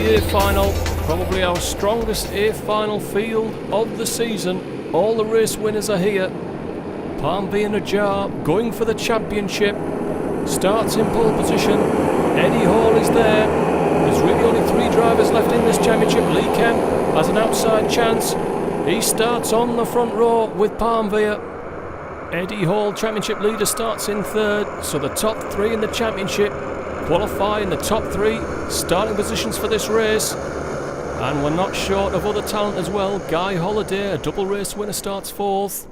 the A final, probably our strongest A final field of the season. All the race winners are here. Palm Bay in a jar, going for the championship. Starts in pole position. Eddie Hall is there. There's really only 3 drivers left in this championship. Lee Kemp has an outside chance. He starts on the front row with Palmvere. Eddie Hall, championship leader, starts in 3rd. So the top 3 in the championship qualify in the top 3 starting positions for this race. And we're not short of other talent as well. Guy Holliday, a double race winner, starts 4th.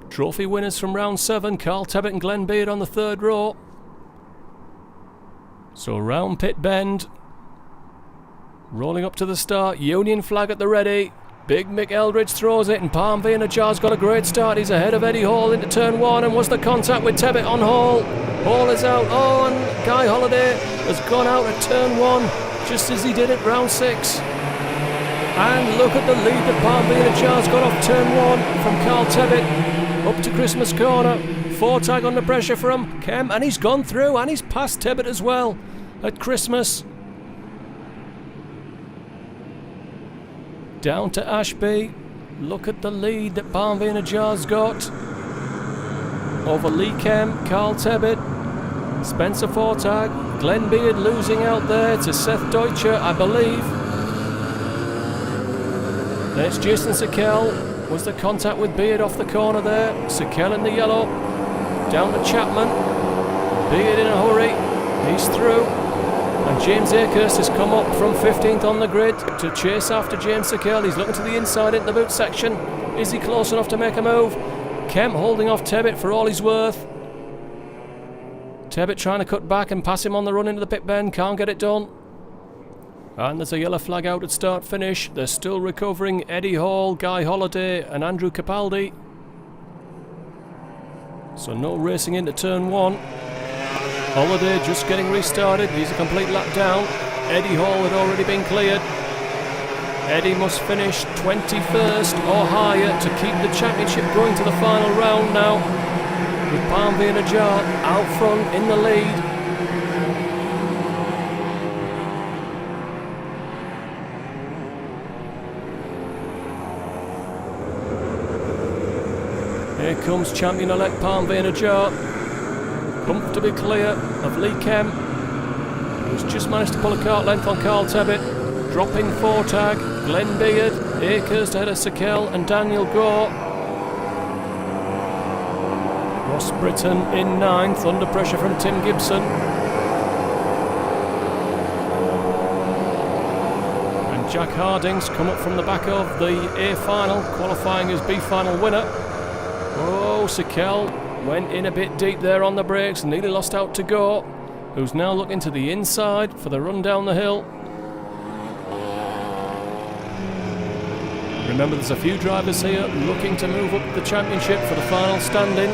Trophy winners from round 7, Carl Tebbett and Glenn Beard on the 3rd row. So round pit bend. Rolling up to the start, Union flag at the ready. Big Mick Eldridge throws it, and Palmvere in a jar's got a great start. He's ahead of Eddie Hall into turn 1, and was the contact with Tebbett on Hall. Hall is out. Oh, and Guy Holliday has gone out at turn 1, just as he did at round 6. And look at the lead that Palmvere in a jar's got off turn 1 from Carl Tebbett up to Christmas corner. 4 tag under pressure from Kemp, and he's gone through, and he's passed Tebbett as well at Christmas. Down to Ashby. Look at the lead that Palmvere in a jar's got over Lee Kemp, Carl Tebbett, Spencer Fortag, Glenn Beard losing out there to Seth Deutscher, I believe. There's Jason Sekel. Was the contact with Beard off the corner there? Sekel in the yellow. Down to Chapman. Beard in a hurry. He's through. And James Akers has come up from 15th on the grid to chase after James Sekel. He's looking to the inside into the boot section. Is he close enough to make a move? Kemp holding off Tebbett for all he's worth. Tebbett trying to cut back and pass him on the run into the pit bend. Can't get it done. And there's a yellow flag out at start finish. They're still recovering Eddie Hall, Guy Holliday and Andrew Capaldi. So no racing into turn 1. Holliday just getting restarted. He's a complete lap down. Eddie Hall had already been cleared. Eddie must finish 21st or higher to keep the championship going to the final round now, with Palmvere in a jar out front in the lead. Here comes champion-elect Palmvere in a jar. Comfortably clear of Lee Kemp, who's just managed to pull a kart length on Carl Tebbett. Dropping 4 tag, Glenn Beard, Akers ahead of Sekel and Daniel Gore. Ross Britton in 9th, under pressure from Tim Gibson. And Jack Harding's come up from the back of the A final, qualifying as B final winner. Oh, Sekel went in a bit deep there on the brakes, nearly lost out to Gore, who's now looking to the inside for the run down the hill. Remember, there's a few drivers here looking to move up the championship for the final standing.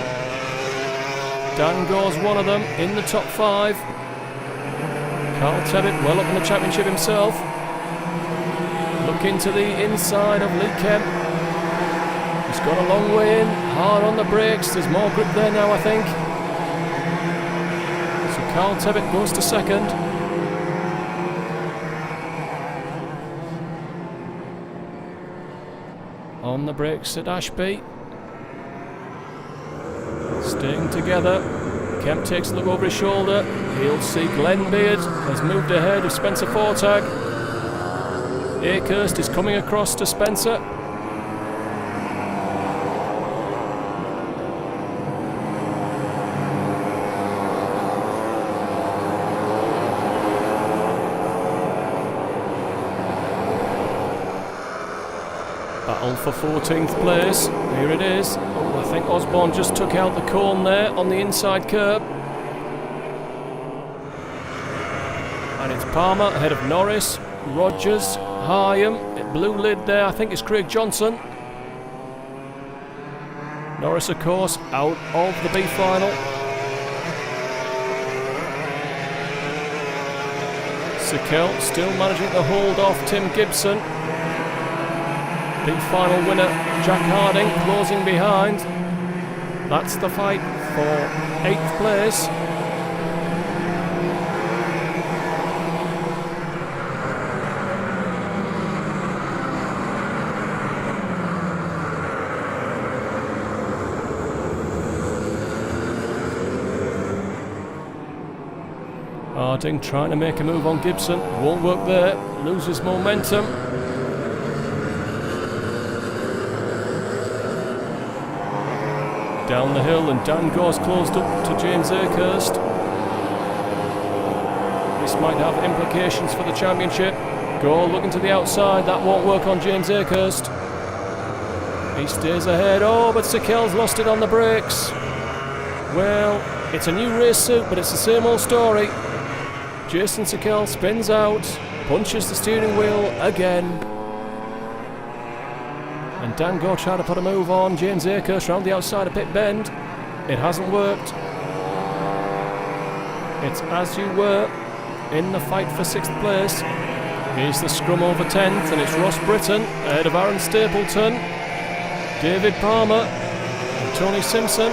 Dan Gore's one of them in the top 5. Carl Tebbett well up in the championship himself. Looking to the inside of Lee Kemp. He's got a long way in, hard on the brakes. There's more grip there now, I think. So Carl Tebbett goes to 2nd. On the brakes at Ashby. Staying together. Kemp takes a look over his shoulder. He'll see Glenn Beard has moved ahead of Spencer Fortag. Akers is coming across to Spencer. Battle for 14th place. Here it is. Oh, I think Osborne just took out the cone there on the inside curb. And it's Palmer ahead of Norris, Rogers, Hyam. Blue lid there, I think it's Craig Johnson. Norris, of course, out of the B final. Sekel still managing to hold off Tim Gibson. Big final winner, Jack Harding, closing behind. That's the fight for 8th place. Harding trying to make a move on Gibson. Won't work there. Loses momentum. Down the hill, and Dan Gore's closed up to James Akehurst. This might have implications for the championship. Gore looking to the outside. That won't work on James Akehurst. He stays ahead. Oh, but Sikel's lost it on the brakes. Well, it's a new race suit, but it's the same old story. Jason Sikel spins out, punches the steering wheel again. And Dan Gore tried to put a move on James Akehurst round the outside of pit bend. It hasn't worked. It's as you were in the fight for 6th place. Here's the scrum over 10th, and it's Ross Britton ahead of Aaron Stapleton, David Palmer and Tony Simpson.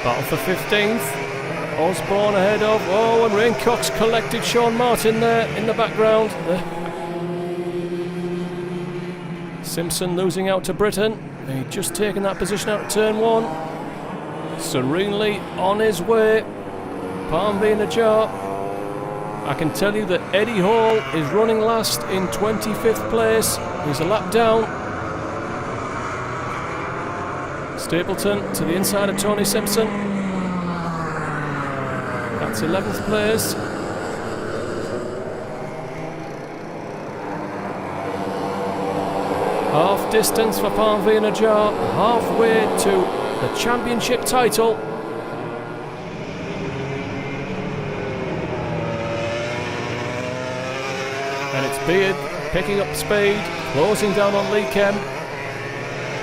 Battle for 15th. Osborne ahead of... Oh, and Rain Cox collected Sean Martin there in the background. Simpson losing out to Britton. He'd just taken that position out of turn 1. Serenely on his way. Palm being ajar. I can tell you that Eddie Hall is running last in 25th place. He's a lap down. Stapleton to the inside of Tony Simpson. That's 11th place. Half distance for Parnveen Ajar, halfway to the championship title. And it's Beard picking up speed, closing down on Lee Kemp.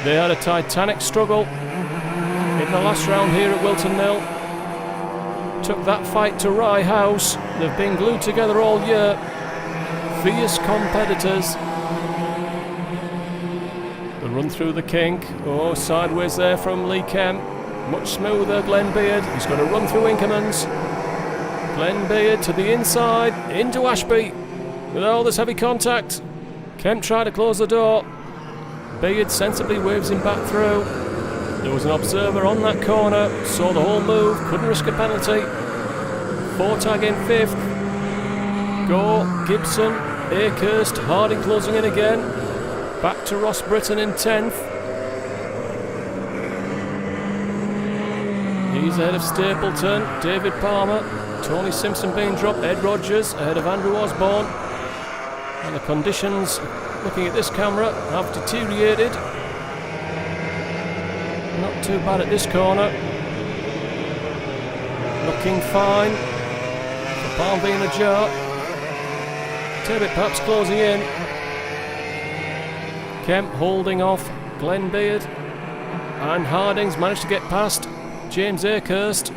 They had a titanic struggle in the last round here at Whilton Mill. Took that fight to Rye House. They've been glued together all year. Fierce competitors. The run through the kink. Oh, sideways there from Lee Kemp. Much smoother, Glenn Beard. He's got to run through Inkermans. Glenn Beard to the inside, into Ashby. With all this heavy contact, Kemp tried to close the door. Beard sensibly waves him back through. There was an observer on that corner, saw the whole move, couldn't risk a penalty. Fortag in 5th. Gore, Gibson, Akehurst, Harding closing in again. Back to Ross Britton in 10th. He's ahead of Stapleton, David Palmer, Tony Simpson being dropped, Ed Rogers ahead of Andrew Osborne. And the conditions, looking at this camera, have deteriorated. Not too bad at this corner. Looking fine. The palm being ajar. Tibbet perhaps closing in. Kemp holding off Glenn Beard. And Harding's managed to get past James Akehurst.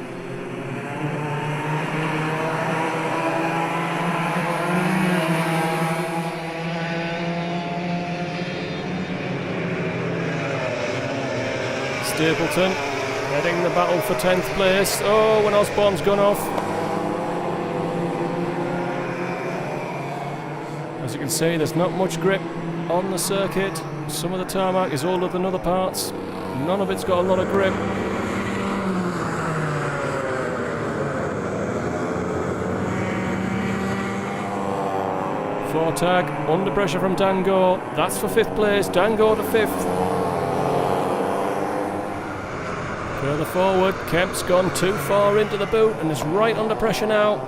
Stapleton heading the battle for 10th place. Oh, when Osborne's gone off. As you can see, there's not much grip on the circuit. Some of the tarmac is older than other parts. None of it's got a lot of grip. Fortag under pressure from Dan Gore. That's for 5th place. Dan Gore to 5th. Further forward, Kemp's gone too far into the boot and is right under pressure now.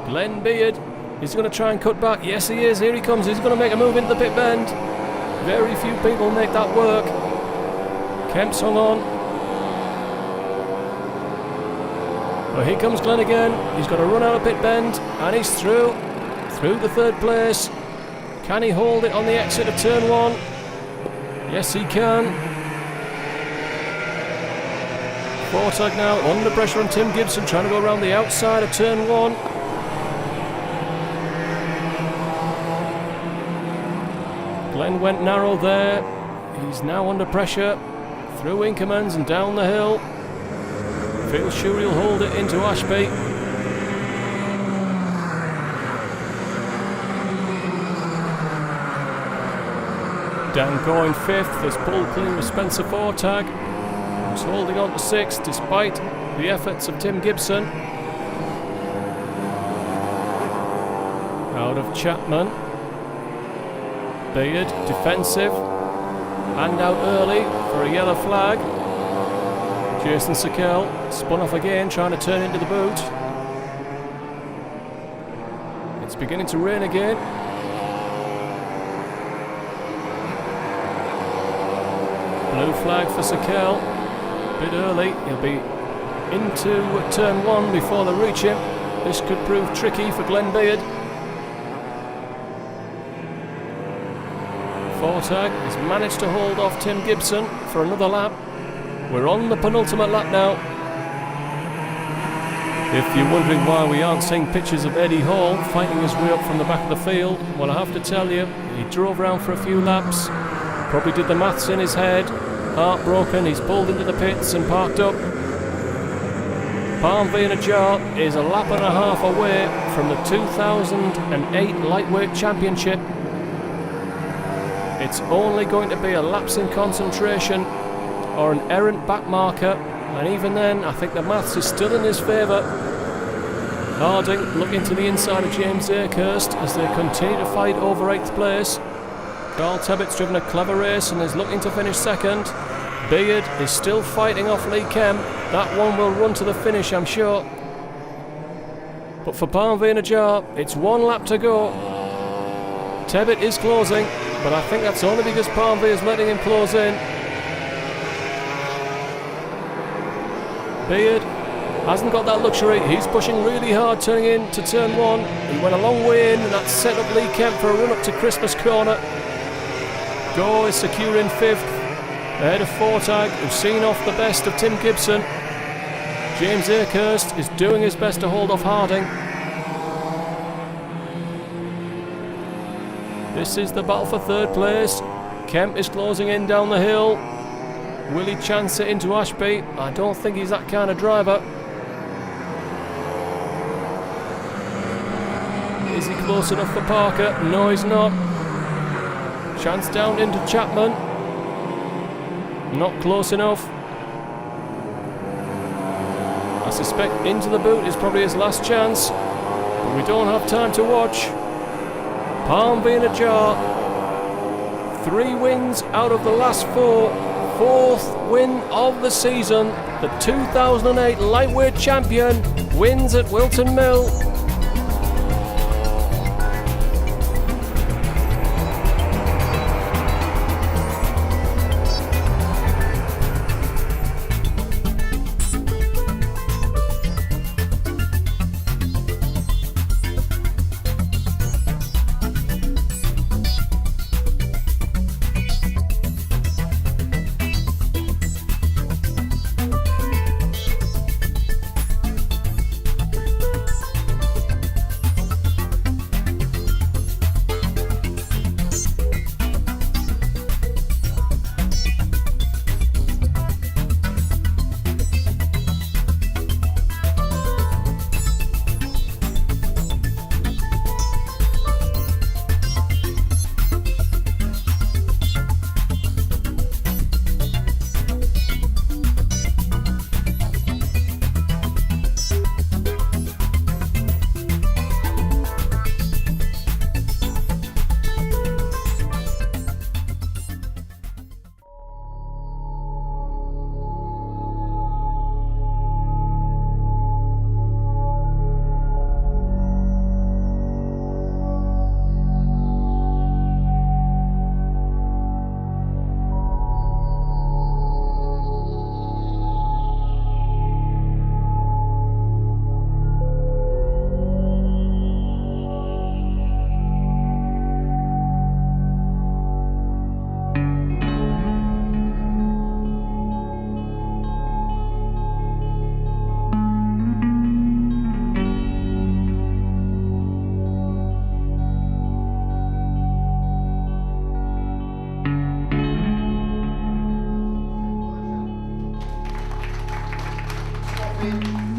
Glenn Beard, is he going to try and cut back? Yes, he is. Here he comes. He's going to make a move into the pit bend. Very few people make that work. Kemp's hung on. Well, here comes Glenn again. He's got to run out of pit bend, and he's through the 3rd place. Can he hold it on the exit of turn 1? Yes, he can. Fortag now under pressure on Tim Gibson, trying to go around the outside of turn 1. Glenn went narrow there. He's now under pressure through Inkermans and down the hill. Feels sure he'll hold it into Ashby. Dan Gore in 5th. There's pulled clean with Spencer Fortag. Holding on to 6th despite the efforts of Tim Gibson. out of Chapman. Beard, defensive, and out early for a yellow flag. Jason Sekel spun off again, trying to turn into the boot. It's beginning to rain again. Blue flag for Sekel. A bit early. He'll be into turn 1 before they reach him. This could prove tricky for Glenn Beard. Fortag has managed to hold off Tim Gibson for another lap. We're on the penultimate lap now. If you're wondering why we aren't seeing pictures of Eddie Hall fighting his way up from the back of the field, well, I have to tell you, he drove around for a few laps, probably did the maths in his head, heartbroken, he's pulled into the pits and parked up. Palm in a jar is a lap and a half away from the 2008 Lightweight Championship. It's only going to be a lapse in concentration or an errant back marker, and even then I think the maths is still in his favour. Harding looking to the inside of James Akehurst as they continue to fight over 8th place. Carl Tebbett's driven a clever race and is looking to finish second. Beard is still fighting off Lee Kemp. That one will run to the finish, I'm sure. But for Palm in a jar, it's 1 lap to go. Tebbett is closing, but I think that's only because Palm is letting him close in. Beard hasn't got that luxury. He's pushing really hard turning into turn 1. He went a long way in, and that's set up Lee Kemp for a run up to Christmas Corner. Gore is secure in 5th, ahead of Fortag, who's seen off the best of Tim Gibson. James Akehurst is doing his best to hold off Harding. This is the battle for 3rd place. Kemp is closing in down the hill. Will he chance it into Ashby? I don't think he's that kind of driver. Is he close enough for Parker? No, he's not. Chance down into Chapman. Not close enough. I suspect into the boot is probably his last chance, but we don't have time to watch. Palm in a jar. 3 wins out of the last 4. 4th win of the season. The 2008 Lightweight Champion wins at Whilton Mill.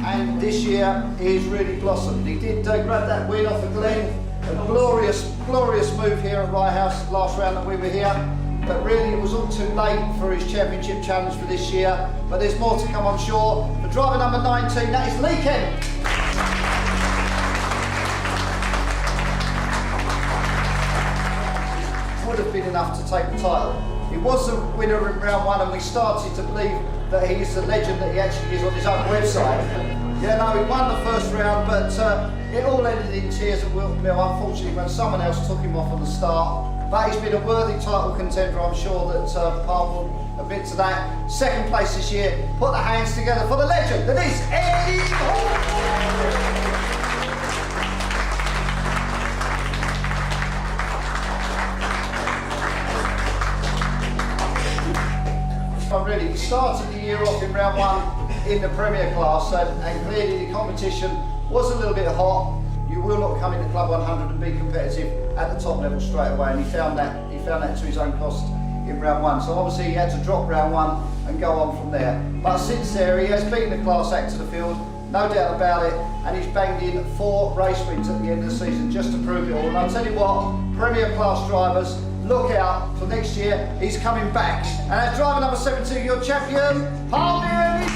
And this year he's really blossomed. He did grab that win off of Glenn. A glorious move here at Rye House last round that we were here. But really it was all too late for his championship challenge for this year. But there's more to come, I'm sure. For driver number 19, that is Lee Kemp. should have been enough to take the title. He was the winner in round 1, and we started to believe that he's the legend that he actually is on his own website. Yeah, no, he won the first round, but it all ended in tears at Whilton, unfortunately, when someone else took him off on the start. But he's been a worthy title contender. I'm sure that Palm will admit to that. Second place this year. Put the hands together for the legend that is Eddie Hall. Really, he started the year off in round 1 in the Premier class, and clearly the competition was a little bit hot. You will not come into Club 100 and be competitive at the top level straight away, and he found that to his own cost in round 1. So obviously he had to drop round 1 and go on from there. But since there, he has beaten the class act to the field, no doubt about it, and he's banged in 4 race wins at the end of the season just to prove it all. And I'll tell you what, Premier class drivers, look out for next year. He's coming back. And as driver number 17, your champion, Whilton.